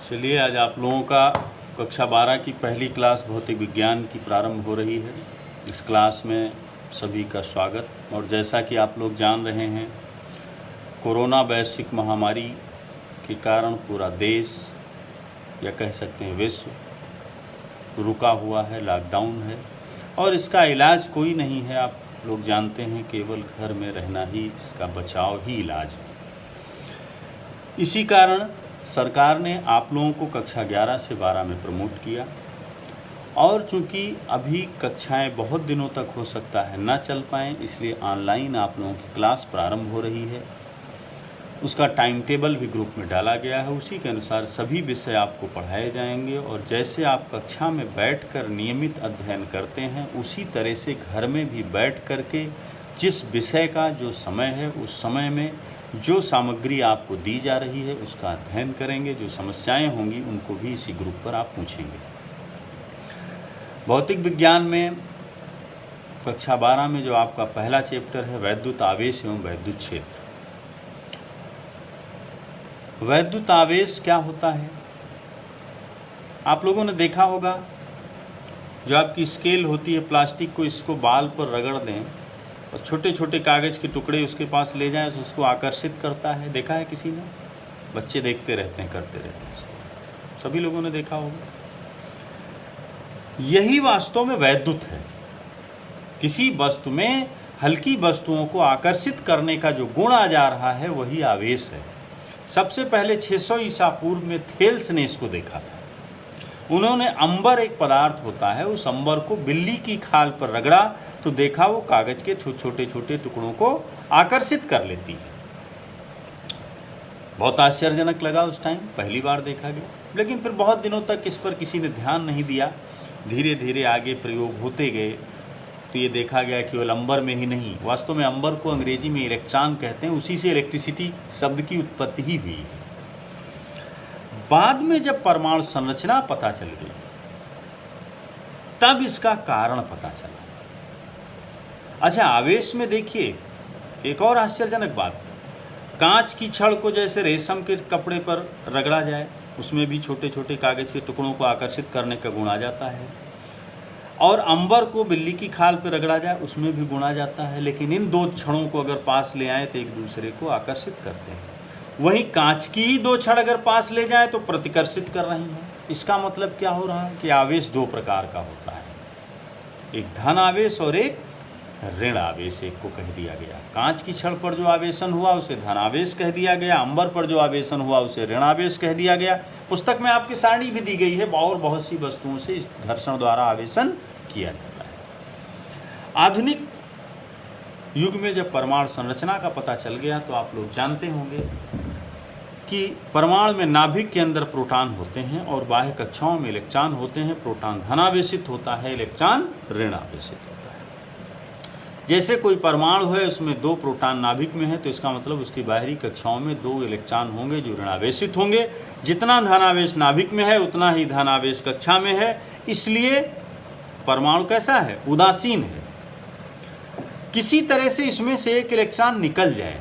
चलिए आज आप लोगों का कक्षा 12 की पहली क्लास भौतिक विज्ञान की प्रारंभ हो रही है। इस क्लास में सभी का स्वागत। और जैसा कि आप लोग जान रहे हैं, कोरोना वैश्विक महामारी के कारण पूरा देश या कह सकते हैं विश्व रुका हुआ है, लॉकडाउन है और इसका इलाज कोई नहीं है। आप लोग जानते हैं केवल घर में रहना ही इसका बचाव ही इलाज है। इसी कारण सरकार ने आप लोगों को कक्षा 11 से 12 में प्रमोट किया और चूंकि अभी कक्षाएं बहुत दिनों तक हो सकता है ना चल पाएँ, इसलिए ऑनलाइन आप लोगों की क्लास प्रारंभ हो रही है। उसका टाइम टेबल भी ग्रुप में डाला गया है। उसी के अनुसार सभी विषय आपको पढ़ाए जाएंगे और जैसे आप कक्षा में बैठकर नियमित अध्ययन करते हैं, उसी तरह से घर में भी बैठ कर के जिस विषय का जो समय है उस समय में जो सामग्री आपको दी जा रही है उसका अध्ययन करेंगे। जो समस्याएं होंगी उनको भी इसी ग्रुप पर आप पूछेंगे। भौतिक विज्ञान में कक्षा 12 में जो आपका पहला चैप्टर है वैद्युत आवेश एवं वैद्युत क्षेत्र। वैद्युत आवेश क्या होता है? आप लोगों ने देखा होगा, जो आपकी स्केल होती है प्लास्टिक को, इसको बाल पर रगड़ दें और छोटे छोटे कागज़ के टुकड़े उसके पास ले जाएं तो उसको आकर्षित करता है। देखा है किसी ने? बच्चे देखते रहते हैं, करते रहते हैं इसको। सभी लोगों ने देखा होगा। यही वास्तव में वैद्युत है। किसी वस्तु में हल्की वस्तुओं को आकर्षित करने का जो गुण आ जा रहा है वही आवेश है। सबसे पहले 600 ईसा पूर्व में थेल्स ने इसको देखा था। उन्होंने अंबर एक पदार्थ होता है, उस अंबर को बिल्ली की खाल पर रगड़ा तो देखा वो कागज के छोटे छोटे टुकड़ों को आकर्षित कर लेती है। बहुत आश्चर्यजनक लगा उस टाइम, पहली बार देखा गया। लेकिन फिर बहुत दिनों तक इस पर किसी ने ध्यान नहीं दिया। धीरे धीरे आगे प्रयोग होते गए तो ये देखा गया कि केवल अंबर में ही नहीं, वास्तव में अंबर को अंग्रेजी में इलेक्ट्रॉन कहते हैं, उसी से इलेक्ट्रिसिटी शब्द की उत्पत्ति ही हुई है। बाद में जब परमाणु संरचना पता चल गई तब इसका कारण पता चला। अच्छा, आवेश में देखिए एक और आश्चर्यजनक बात, कांच की छड़ को जैसे रेशम के कपड़े पर रगड़ा जाए, उसमें भी छोटे छोटे कागज के टुकड़ों को आकर्षित करने का गुण आ जाता है, और अंबर को बिल्ली की खाल पर रगड़ा जाए उसमें भी गुण आ जाता है। लेकिन इन दो छड़ों को अगर पास ले आए तो एक दूसरे को आकर्षित करते हैं। वहीं कांच की ही दो छड़ अगर पास ले जाए तो प्रतिकर्षित कर रही हैं। इसका मतलब क्या हो रहा है कि आवेश दो प्रकार का होता है, एक धन आवेश और एक ऋण आवेश। एक को कह दिया गया, कांच की छड़ पर जो आवेशन हुआ उसे धन आवेश कह दिया गया, अंबर पर जो आवेशन हुआ उसे ऋण आवेश कह दिया गया। पुस्तक में आपकी सारणी भी दी गई है और बहुत सी वस्तुओं से इस घर्षण द्वारा आवेशन किया जाता है। आधुनिक युग में जब परमाणु संरचना का पता चल गया तो आप लोग जानते होंगे कि परमाणु में नाभिक के अंदर प्रोटॉन होते हैं और बाह्य कक्षाओं में इलेक्ट्रॉन होते हैं। प्रोटॉन धनावेशित होता है, इलेक्ट्रॉन ऋण आवेशित होता है। जैसे कोई परमाणु है, उसमें 2 प्रोटॉन नाभिक में है तो इसका मतलब उसकी बाहरी कक्षाओं में 2 इलेक्ट्रॉन होंगे जो ऋणावेशित होंगे। जितना धनावेश नाभिक में है उतना ही धनावेश कक्षा में है। इसलिए परमाणु कैसा है? उदासीन है। किसी तरह से इसमें से एक इलेक्ट्रॉन निकल जाए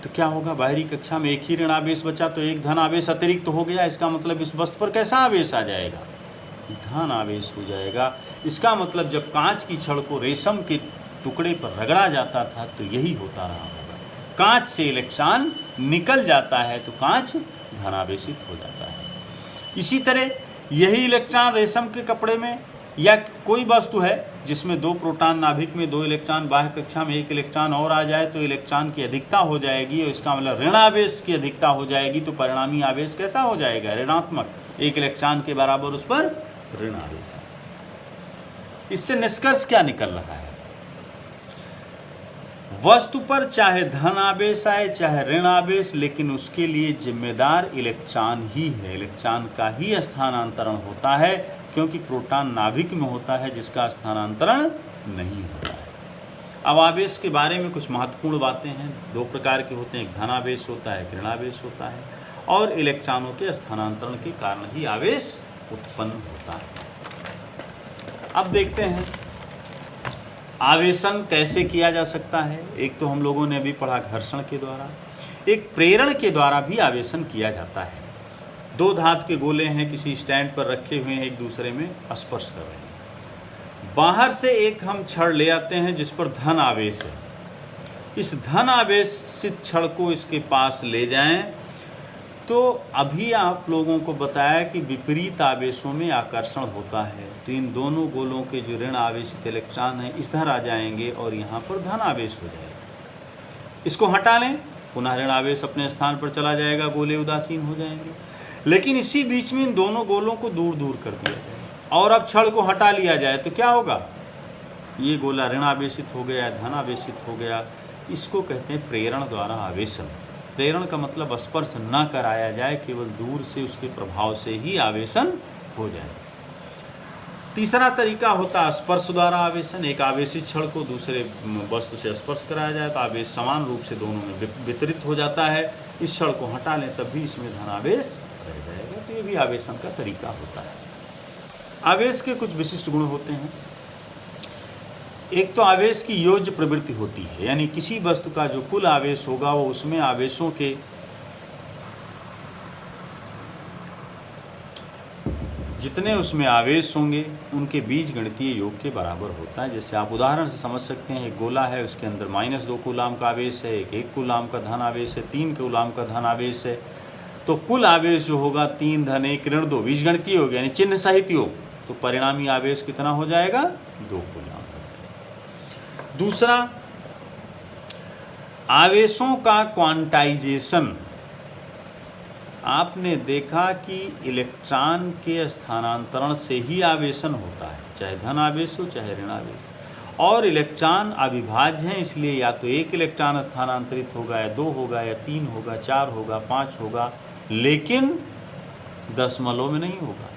तो क्या होगा? बाहरी कक्षा में एक ही ऋण आवेश बचा तो एक धन आवेश अतिरिक्त हो गया। इसका मतलब इस वस्तु पर कैसा आवेश आ जाएगा? धन आवेश हो जाएगा। इसका मतलब जब कांच की छड़ को रेशम के टुकड़े पर रगड़ा जाता था तो यही होता रहा होगा। कांच से इलेक्ट्रॉन निकल जाता है तो कांच धनावेशित हो जाता है। इसी तरह यही इलेक्ट्रॉन रेशम के कपड़े में या कोई वस्तु है जिसमें 2 प्रोटॉन नाभिक में 2 इलेक्ट्रॉन, बाह्य कक्षा में 1 इलेक्ट्रॉन और आ जाए तो इलेक्ट्रॉन की अधिकता हो जाएगी और इसका मतलब ऋण आवेश की अधिकता हो जाएगी। तो परिणामी आवेश कैसा हो जाएगा? ऋणात्मक। 1 इलेक्ट्रॉन के बराबर उस पर ऋण आवेश है। इससे निष्कर्ष क्या निकल रहा है? वस्तु पर चाहे धन आवेश आए चाहे ऋण आवेश, लेकिन उसके लिए जिम्मेदार इलेक्ट्रॉन ही है। इलेक्ट्रॉन का ही स्थानांतरण होता है क्योंकि प्रोटॉन नाभिक में होता है जिसका स्थानांतरण नहीं होता है। अब आवेश के बारे में कुछ महत्वपूर्ण बातें हैं। 2 प्रकार के होते हैं, एक धनावेश होता है, एक ऋणावेश होता है, और इलेक्ट्रॉनों के स्थानांतरण के कारण ही आवेश उत्पन्न होता है। अब देखते हैं आवेशन कैसे किया जा सकता है। एक तो हम लोगों ने अभी पढ़ा घर्षण के द्वारा, एक प्रेरण के द्वारा भी आवेशन किया जाता है। दो धातु के गोले हैं, किसी स्टैंड पर रखे हुए हैं, एक दूसरे में स्पर्श कर रहे हैं। बाहर से एक हम छड़ ले आते हैं जिस पर धन आवेश है। इस धन आवेशित छड़ को इसके पास ले जाएं तो अभी आप लोगों को बताया कि विपरीत आवेशों में आकर्षण होता है, तो इन दोनों गोलों के जो ऋण आवेशित इलेक्ट्रॉन हैं इधर आ जाएंगे और यहाँ पर धन आवेश हो जाएगा। इसको हटा लें, पुनः ऋण आवेश अपने स्थान पर चला जाएगा, गोले उदासीन हो जाएंगे। लेकिन इसी बीच में इन दोनों गोलों को दूर दूर कर दिया जाए और अब छड़ को हटा लिया जाए तो क्या होगा? ये गोला ऋण आवेशित हो गया, धन आवेशित हो गया। इसको कहते हैं प्रेरण द्वारा आवेशन। प्रेरण का मतलब स्पर्श न कराया जाए, केवल दूर से उसके प्रभाव से ही आवेशन हो जाए। तीसरा तरीका होता है स्पर्श द्वारा आवेशन। एक आवेशित छड़ को दूसरे वस्तु से स्पर्श कराया जाए तो आवेश समान रूप से दोनों में वितरित हो जाता है। इस छड़ को हटा लें तब भी इसमें धन आवेश रह जाएगा, तो ये भी आवेशन का तरीका होता है। आवेश के कुछ विशिष्ट गुण होते हैं। एक तो आवेश की योज्य प्रवृत्ति होती है, यानी किसी वस्तु का जो कुल आवेश होगा वो उसमें आवेशों के जितने उसमें आवेश होंगे उनके बीजगणितीय योग के बराबर होता है। जैसे आप उदाहरण से समझ सकते हैं, एक गोला है, उसके अंदर -2 कूलाम का आवेश है, एक 1 कूलाम का धन आवेश है, 3 कूलाम का धन आवेश है। तो कुल आवेश जो होगा 3 धन 1 ऋण 2 बीजगणितीय योग यानी चिन्ह सहित योग, तो परिणामी आवेश कितना हो जाएगा? 2 कूलाम। दूसरा, आवेशों का क्वांटाइजेशन। आपने देखा कि इलेक्ट्रॉन के स्थानांतरण से ही आवेशन होता है, चाहे धन आवेश हो चाहे ऋण आवेश। और इलेक्ट्रॉन अविभाज्य हैं, इसलिए या तो 1 इलेक्ट्रॉन स्थानांतरित होगा या 2 होगा या 3 होगा, 4 होगा, 5 होगा, लेकिन दशमलव में नहीं होगा।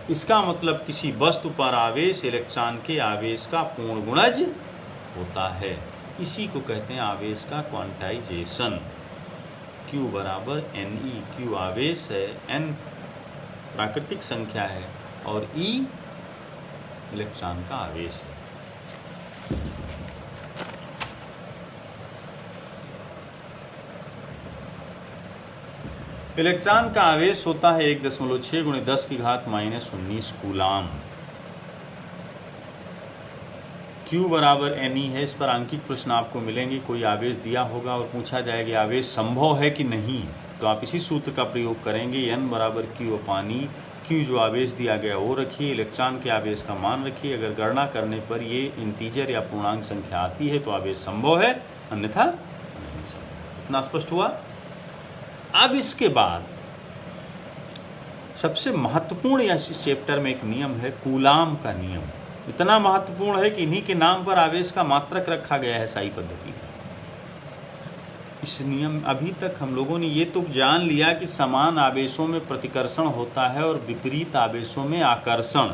इसका मतलब किसी वस्तु पर आवेश इलेक्ट्रॉन के आवेश का पूर्ण गुणज होता है। इसी को कहते हैं आवेश का क्वांटाइजेशन। Q बराबर Ne, Q आवेश है, N प्राकृतिक संख्या है और E इलेक्ट्रॉन का आवेश है। इलेक्ट्रॉन का आवेश होता है 1.6 × 10⁻⁻19 कूलाम। Q बराबर Ne है। इस पर अंकित प्रश्न आपको मिलेंगे। कोई आवेश दिया होगा और पूछा जाएगा आवेश संभव है कि नहीं, तो आप इसी सूत्र का प्रयोग करेंगे। N बराबर Q/E। Q जो आवेश दिया गया वो रखिए, इलेक्ट्रॉन के आवेश का मान रखिए। अगर गणना करने पर ये इंटीजर या पूर्णांक संख्या आती है तो आवेश संभव है, अन्यथा नहीं संभव। इतना स्पष्ट हुआ? अब इसके बाद सबसे महत्वपूर्ण इस चैप्टर में एक नियम है, कूलाम का नियम। इतना महत्वपूर्ण है कि इन्हीं के नाम पर आवेश का मात्रक रखा गया है SI पद्धति में। इस नियम अभी तक हम लोगों ने ये तो जान लिया कि समान आवेशों में प्रतिकर्षण होता है और विपरीत आवेशों में आकर्षण,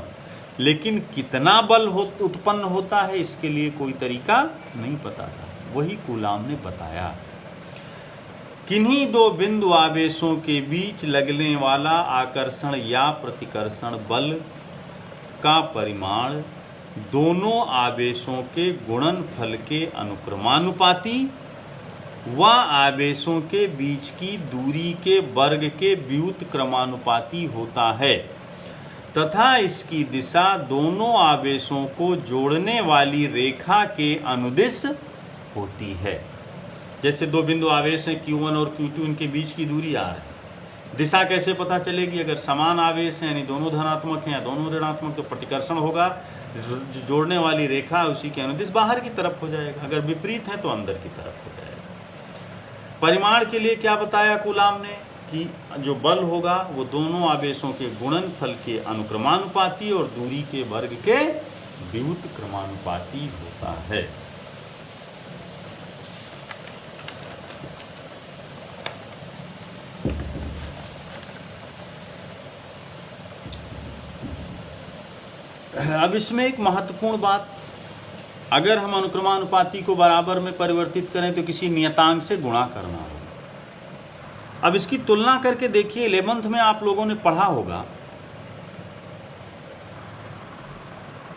लेकिन कितना बल उत्पन्न होता है इसके लिए कोई तरीका नहीं पता था। वही कूलाम ने बताया। किन्हीं दो बिंदु आवेशों के बीच लगने वाला आकर्षण या प्रतिकर्षण बल का परिमाण दोनों आवेशों के गुणनफल के अनुक्रमानुपाती व आवेशों के बीच की दूरी के वर्ग के व्युत्क्रमानुपाती होता है तथा इसकी दिशा दोनों आवेशों को जोड़ने वाली रेखा के अनुदिश होती है। जैसे दो बिंदु आवेश हैं Q1 और Q2, इनके बीच की दूरी R है। दिशा कैसे पता चलेगी? अगर समान आवेश है यानी दोनों धनात्मक हैं या दोनों ऋणात्मक, तो प्रतिकर्षण होगा, जोड़ने वाली रेखा उसी के अनुदिश बाहर की तरफ हो जाएगा। अगर विपरीत है तो अंदर की तरफ हो जाएगा। परिमाण के लिए क्या बताया कूलाम ने कि जो बल होगा वो दोनों आवेशों के गुणनफल के अनुक्रमानुपाती और दूरी के वर्ग के व्युत्क्रमानुपाती होता है। अब इसमें एक महत्वपूर्ण बात, अगर हम अनुक्रमानुपाती को बराबर में परिवर्तित करें तो किसी नियतांक से गुणा करना होगा। अब इसकी तुलना करके देखिए, 11th में आप लोगों ने पढ़ा होगा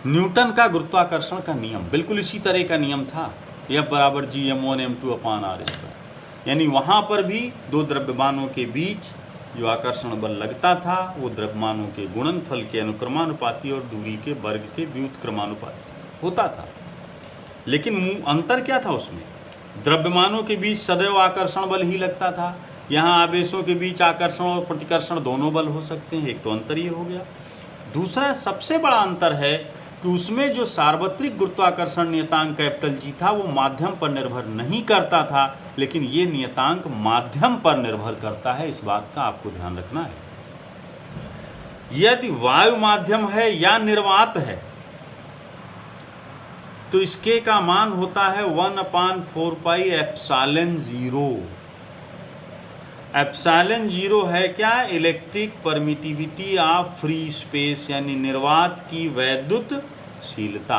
न्यूटन का गुरुत्वाकर्षण का नियम, बिल्कुल इसी तरह का नियम था। F बराबर G m1 m2 upon r²। यानी वहाँ पर भी दो द्रव्यमानों के बीच जो आकर्षण बल लगता था वो द्रव्यमानों के गुणनफल के अनुक्रमानुपाती और दूरी के वर्ग के व्युत्क्रमानुपाती होता था। लेकिन अंतर क्या था उसमें? द्रव्यमानों के बीच सदैव आकर्षण बल ही लगता था, यहाँ आवेशों के बीच आकर्षण और प्रतिकर्षण दोनों बल हो सकते हैं। एक तो अंतर ये हो गया। दूसरा सबसे बड़ा अंतर है कि उसमें जो सार्वत्रिक गुरुत्वाकर्षण नियतांक कैपिटल जी था वो माध्यम पर निर्भर नहीं करता था, लेकिन ये नियतांक माध्यम पर निर्भर करता है। इस बात का आपको ध्यान रखना है। यदि वायु माध्यम है या निर्वात है तो इसके का मान होता है 1/4 पाई एप्सिलॉन 0। एप्सिलॉन 0 है क्या? Electric permittivity of free space, यानी निर्वात की वैद्युतशीलता।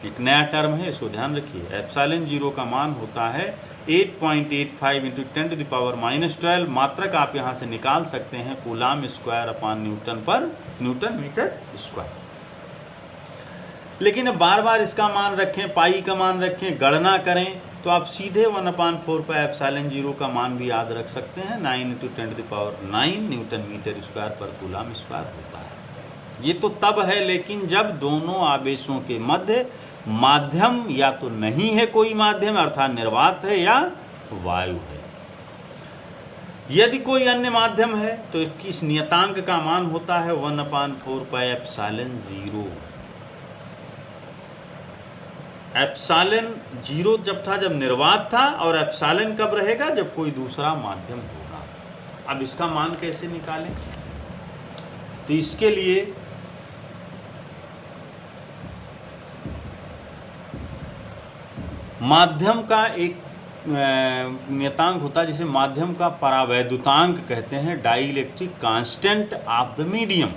एक नया टर्म है, इसको ध्यान रखिए। एप्सिलॉन 0 का मान होता है 8.85 × 10⁻12। मात्रक आप यहाँ से निकाल सकते हैं coulomb square upon newton metre square. लेकिन अब बार बार इसका मान रखें, पाई का मान रखें, गणना करें तो आप सीधे 1/4 पाई एप्सिलॉन 0 का मान भी याद रख सकते हैं। 9 × 10⁹ न्यूटन मीटर स्क्वायर पर कूलाम स्क्वायर होता है। ये तो तब है लेकिन जब दोनों आवेशों के मध्य माध्यम या तो नहीं है कोई माध्यम, अर्थात निर्वात है, या वायु है। यदि कोई अन्य माध्यम है तो इस नियतांक का मान होता है 1/4 पाई एप्सिलॉन 0। एप्सिलॉन 0 जब था जब निर्वात था, और एप्सिलॉन कब रहेगा? जब कोई दूसरा माध्यम होगा। अब इसका मान कैसे निकालें? तो इसके लिए माध्यम का एक नियतांक होता है जिसे माध्यम का परावैद्युतांक कहते हैं, dielectric constant of the medium.